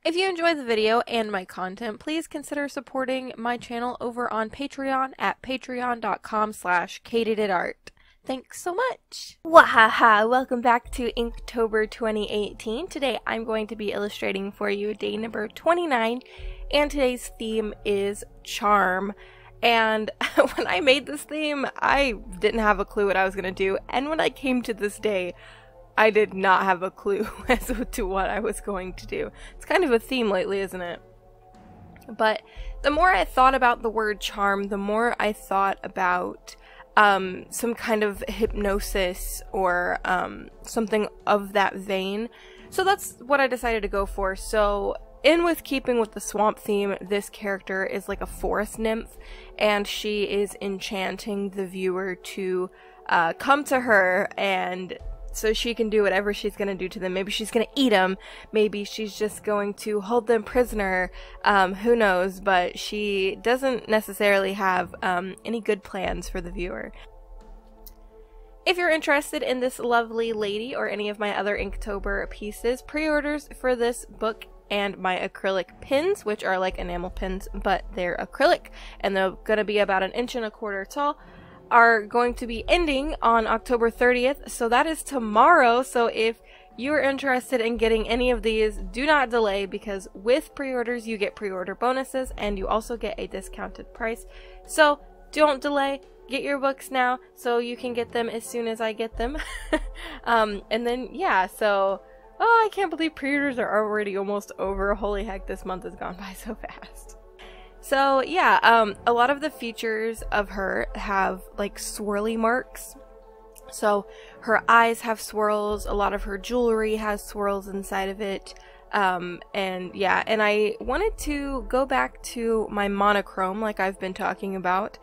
If you enjoy the video and my content, please consider supporting my channel over on Patreon at patreon.com/kaatydidart. Thanks so much! Wahaha! Welcome back to Inktober 2018. Today I'm going to be illustrating for you day number 29, and today's theme is charm. And when I made this theme, I didn't have a clue what I was going to do, and when I came to this day, I did not have a clue as to what I was going to do. It's kind of a theme lately, isn't it? But the more I thought about the word charm, the more I thought about some kind of hypnosis or something of that vein. So that's what I decided to go for. So with keeping with the swamp theme, this character is like a forest nymph, and she is enchanting the viewer to come to her, and so she can do whatever she's going to do to them. Maybe she's going to eat them. Maybe she's just going to hold them prisoner. Who knows? But she doesn't necessarily have any good plans for the viewer. If you're interested in this lovely lady or any of my other Inktober pieces, pre-orders for this book and my acrylic pins, which are like enamel pins, but they're acrylic, and they're going to be about 1.25 inches tall, are going to be ending on October 30th, so that is tomorrow. So if you're interested in getting any of these, do not delay, because with pre-orders you get pre-order bonuses and you also get a discounted price. So don't delay, get your books now so you can get them as soon as I get them. And then yeah, so I can't believe pre-orders are already almost over. Holy heck, this month has gone by so fast. So yeah, a lot of the features of her have like swirly marks. So her eyes have swirls, a lot of her jewelry has swirls inside of it. And yeah, and I wanted to go back to my monochrome like I've been talking about,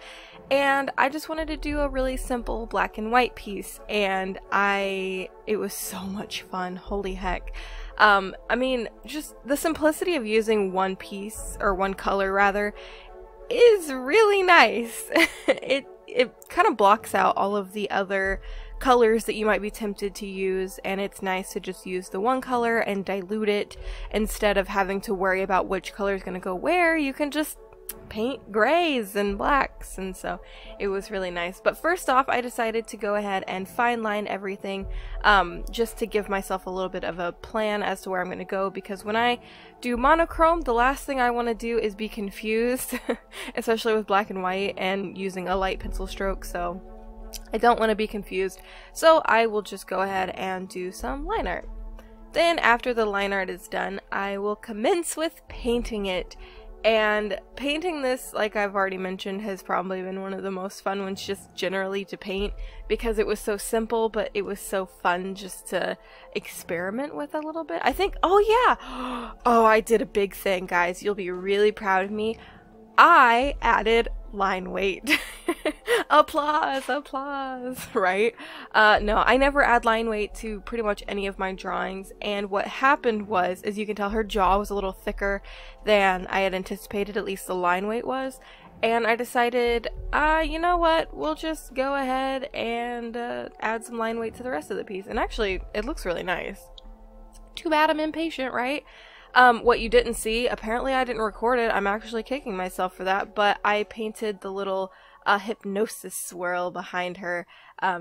and I just wanted to do a really simple black and white piece, and it was so much fun. Holy heck. I mean, just the simplicity of using one piece, or one color rather, is really nice. It kind of blocks out all of the other colors that you might be tempted to use, and it's nice to just use the one color and dilute it instead of having to worry about which color is going to go where. You can just paint grays and blacks, and so it was really nice. But first off, I decided to go ahead and fine line everything, just to give myself a little bit of a plan as to where I'm going to go, because when I do monochrome, the last thing I want to do is be confused, especially with black and white and using a light pencil stroke, so I don't want to be confused. So I will just go ahead and do some line art. Then after the line art is done, I will commence with painting it. And painting this, like I've already mentioned, has probably been one of the most fun ones just generally to paint, because it was so simple, but it was so fun just to experiment with a little bit. I think, oh yeah! Oh, I did a big thing, guys. You'll be really proud of me. I added line weight. Applause, applause, right? No, I never add line weight to pretty much any of my drawings, and what happened was, as you can tell, her jaw was a little thicker than I had anticipated, at least the line weight was, and I decided, you know what, we'll just go ahead and add some line weight to the rest of the piece, and actually, it looks really nice. Too bad I'm impatient, right? What you didn't see, apparently I didn't record it, I'm actually kicking myself for that, but I painted the little hypnosis swirl behind her,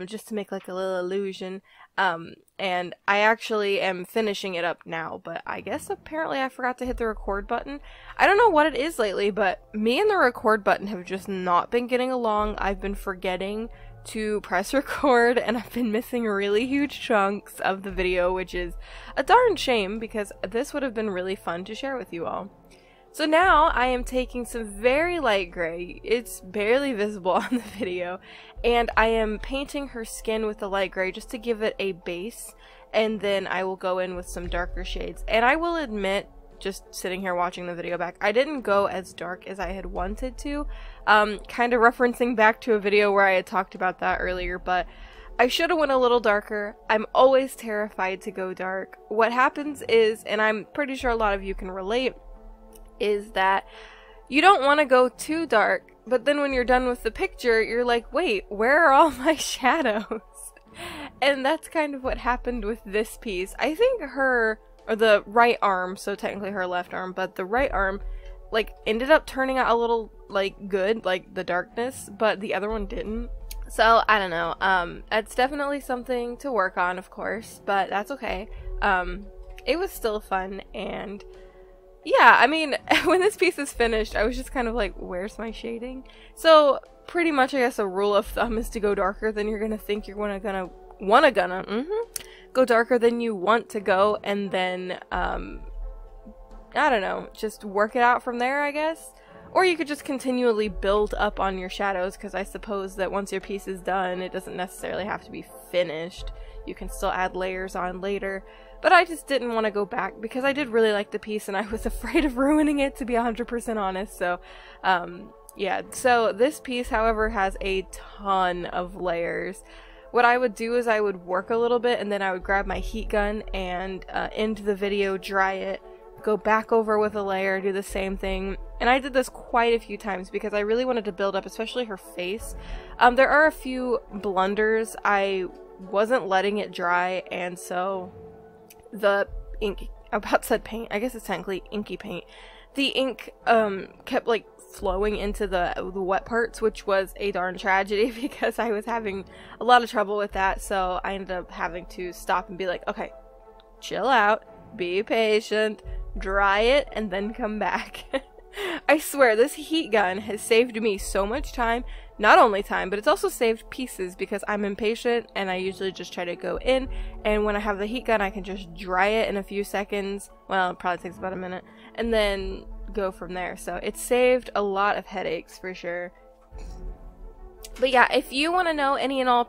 just to make like a little illusion, and I actually am finishing it up now, but I guess apparently I forgot to hit the record button. I don't know what it is lately, but me and the record button have just not been getting along. I've been forgetting to press record, and I've been missing really huge chunks of the video, which is a darn shame, because this would have been really fun to share with you all. So now I am taking some very light gray, it's barely visible on the video, and I am painting her skin with the light gray just to give it a base, and then I will go in with some darker shades. And I will admit, just sitting here watching the video back, I didn't go as dark as I had wanted to, kind of referencing back to a video where I had talked about that earlier, but I should have went a little darker. I'm always terrified to go dark. What happens is, and I'm pretty sure a lot of you can relate, is that you don't want to go too dark, but then when you're done with the picture, you're like, wait, where are all my shadows? And that's kind of what happened with this piece. I think her or the right arm, so technically her left arm, but the right arm, like, ended up turning out a little, like, good, like, the darkness, but the other one didn't. So, I don't know, it's definitely something to work on, of course, but that's okay. It was still fun, and yeah, I mean, when this piece is finished, I was just kind of like, where's my shading? So, pretty much, I guess a rule of thumb is to go darker than you're gonna think you're gonna go darker than you want to go, and then, I don't know, just work it out from there, I guess. Or you could just continually build up on your shadows, because I suppose that once your piece is done, it doesn't necessarily have to be finished. You can still add layers on later. But I just didn't want to go back, because I did really like the piece, and I was afraid of ruining it, to be 100% honest. So, yeah. So this piece, however, has a ton of layers. What I would do is I would work a little bit, and then I would grab my heat gun and end the video, dry it, go back over with a layer, do the same thing. And I did this quite a few times because I really wanted to build up, especially her face. There are a few blunders. I wasn't letting it dry, and so the ink, I about said paint, I guess it's technically inky paint. The ink kept like flowing into the wet parts, which was a darn tragedy because I was having a lot of trouble with that. So I ended up having to stop and be like, okay, chill out, be patient, dry it, and then come back. I swear, this heat gun has saved me so much time. Not only time, but it's also saved pieces because I'm impatient and I usually just try to go in, and when I have the heat gun I can just dry it in a few seconds. Well, it probably takes about a minute, and then go from there. So it saved a lot of headaches for sure. But yeah, if you want to know any and all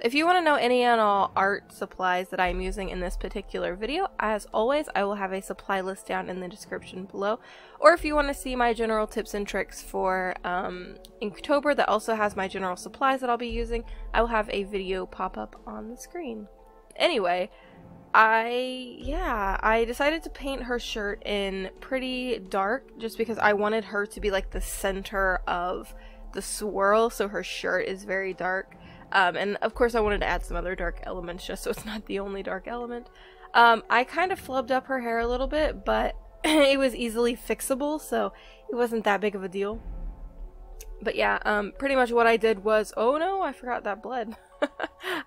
if you want to know any and all art supplies that I'm using in this particular video, as always, I will have a supply list down in the description below. Or if you want to see my general tips and tricks for Inktober that also has my general supplies that I'll be using, I will have a video pop up on the screen. Anyway, I decided to paint her shirt in pretty dark just because I wanted her to be like the center of the swirl, so her shirt is very dark. And of course I wanted to add some other dark elements just so it's not the only dark element. I kind of flubbed up her hair a little bit, but it was easily fixable, so it wasn't that big of a deal. But yeah, pretty much what I did was, oh no, I forgot that bled.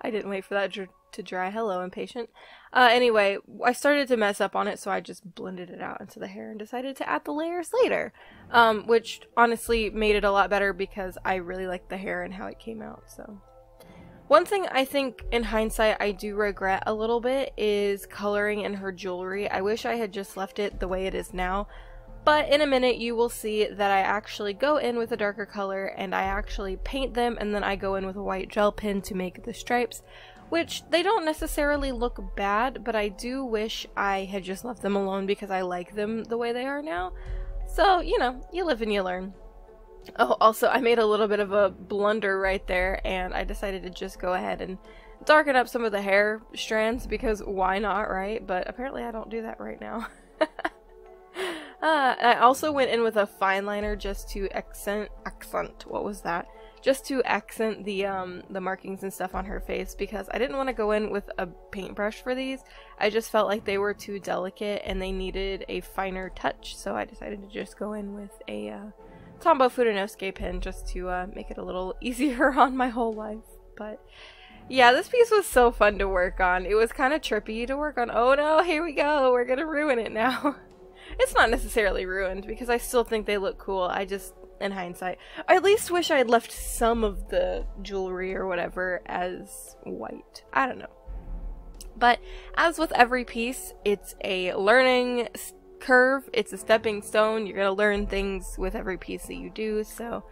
I didn't wait for that to dry. Hello, impatient. Anyway, I started to mess up on it, so I just blended it out into the hair and decided to add the layers later. Which honestly made it a lot better because I really liked the hair and how it came out, so. One thing I think in hindsight I do regret a little bit is coloring in her jewelry. I wish I had just left it the way it is now, but in a minute you will see that I actually go in with a darker color and I actually paint them, and then I go in with a white gel pen to make the stripes, which they don't necessarily look bad, but I do wish I had just left them alone because I like them the way they are now. So, you know, you live and you learn. Oh, also, I made a little bit of a blunder right there, and I decided to just go ahead and darken up some of the hair strands, because why not, right? But apparently I don't do that right now. I also went in with a fine liner just to what was that? Just to accent the markings and stuff on her face, because I didn't want to go in with a paintbrush for these. I just felt like they were too delicate and they needed a finer touch, so I decided to just go in with a Tombow Fudenosuke pen just to make it a little easier on my whole life. But yeah, this piece was so fun to work on. It was kind of trippy to work on. Oh no, here we go, we're gonna ruin it now. It's not necessarily ruined because I still think they look cool. I just, in hindsight, I at least wish I had left some of the jewelry or whatever as white. I don't know. But as with every piece, it's a learning curve, it's a stepping stone. You're gonna learn things with every piece that you do, so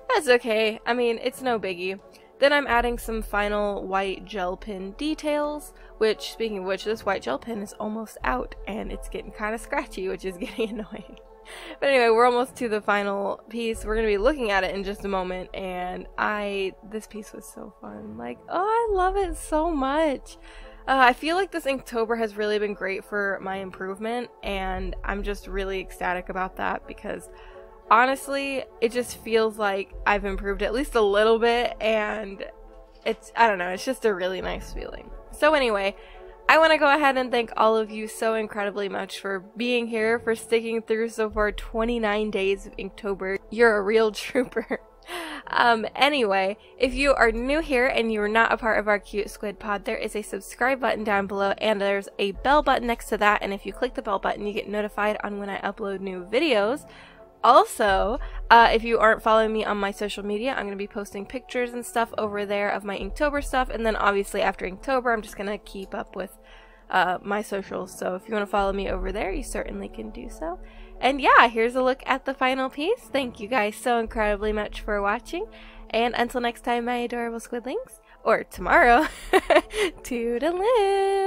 that's okay. I mean, it's no biggie. Then I'm adding some final white gel pen details, which, speaking of which, this white gel pen is almost out and it's getting kind of scratchy, which is getting annoying. But anyway, we're almost to the final piece. We're gonna be looking at it in just a moment, and this piece was so fun. Like, oh, I love it so much. I feel like this Inktober has really been great for my improvement, and I'm just really ecstatic about that because honestly, it just feels like I've improved at least a little bit, and I don't know, it's just a really nice feeling. So anyway, I want to go ahead and thank all of you so incredibly much for being here, for sticking through so far 29 days of Inktober. You're a real trooper. Anyway, if you are new here and you are not a part of our cute squid pod, there is a subscribe button down below and there's a bell button next to that, and if you click the bell button you get notified on when I upload new videos. Also, if you aren't following me on my social media, I'm going to be posting pictures and stuff over there of my Inktober stuff, and then obviously after Inktober I'm just going to keep up with my socials, so if you want to follow me over there you certainly can do so. And yeah, here's a look at the final piece. Thank you guys so incredibly much for watching, and until next time my adorable squidlings, or tomorrow, toodaloo!